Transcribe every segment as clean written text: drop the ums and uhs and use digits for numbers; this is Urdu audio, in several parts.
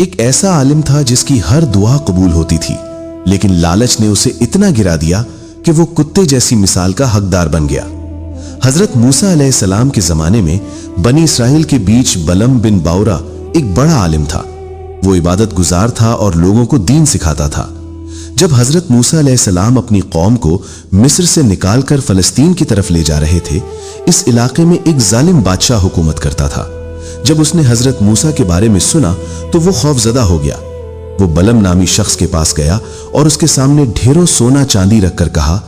ایک ایسا عالم تھا جس کی ہر دعا قبول ہوتی تھی، لیکن لالچ نے اسے اتنا گرا دیا کہ وہ کتے جیسی مثال کا حقدار بن گیا۔ حضرت موسیٰ علیہ السلام کے زمانے میں بنی اسرائیل کے بیچ بلم بن باورا ایک بڑا عالم تھا۔ وہ عبادت گزار تھا اور لوگوں کو دین سکھاتا تھا۔ جب حضرت موسیٰ علیہ السلام اپنی قوم کو مصر سے نکال کر فلسطین کی طرف لے جا رہے تھے، اس علاقے میں ایک ظالم بادشاہ حکومت کرتا تھا۔ جب اس نے حضرت موسیٰ کے بارے میں سنا تو وہ خوف زدہ ہو گیا۔ وہ بلم نامی شخص کے پاس گیا اور اس کے سامنے ڈھیروں سونا چاندی رکھ کر کہا،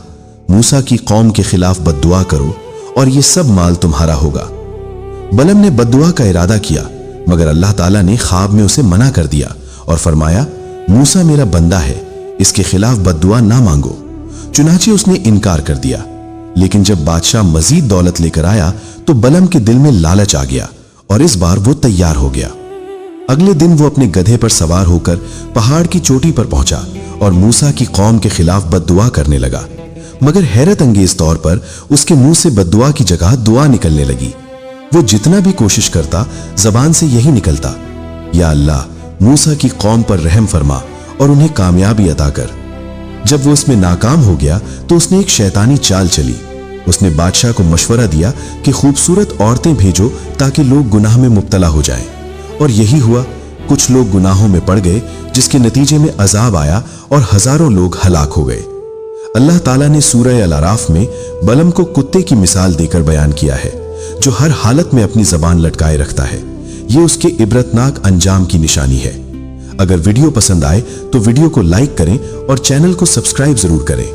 موسیٰ کی قوم کے خلاف بد دعا کرو اور یہ سب مال تمہارا ہوگا۔ بلم نے بد دعا کا ارادہ کیا، مگر اللہ تعالیٰ نے خواب میں اسے منع کر دیا اور فرمایا، موسیٰ میرا بندہ ہے، اس کے خلاف بد دعا نہ مانگو۔ چنانچہ اس نے انکار کر دیا۔ لیکن جب بادشاہ مزید دولت لے کر آیا تو بلم کے دل میں لالچ آ گیا اور اس بار وہ تیار ہو گیا۔ اگلے دن وہ اپنے گدھے پر سوار ہو کر پہاڑ کی چوٹی پر پہنچا اور موسیٰ کی قوم کے خلاف بد دعا کرنے لگا، مگر حیرت انگیز طور پر اس کے منہ سے بد دعا کی جگہ دعا نکلنے لگی۔ وہ جتنا بھی کوشش کرتا زبان سے یہی نکلتا، یا اللہ موسیٰ کی قوم پر رحم فرما اور انہیں کامیابی عطا کر۔ جب وہ اس میں ناکام ہو گیا تو اس نے ایک شیطانی چال چلی۔ اس نے بادشاہ کو مشورہ دیا کہ خوبصورت عورتیں بھیجو تاکہ لوگ گناہ میں مبتلا ہو جائیں، اور یہی ہوا۔ کچھ لوگ گناہوں میں پڑ گئے جس کے نتیجے میں عذاب آیا اور ہزاروں لوگ ہلاک ہو گئے۔ اللہ تعالیٰ نے سورہ الاعراف میں بلم کو کتے کی مثال دے کر بیان کیا ہے جو ہر حالت میں اپنی زبان لٹکائے رکھتا ہے۔ یہ اس کے عبرتناک انجام کی نشانی ہے۔ اگر ویڈیو پسند آئے تو ویڈیو کو لائک کریں اور چینل کو سبسکرائب ضرور کریں۔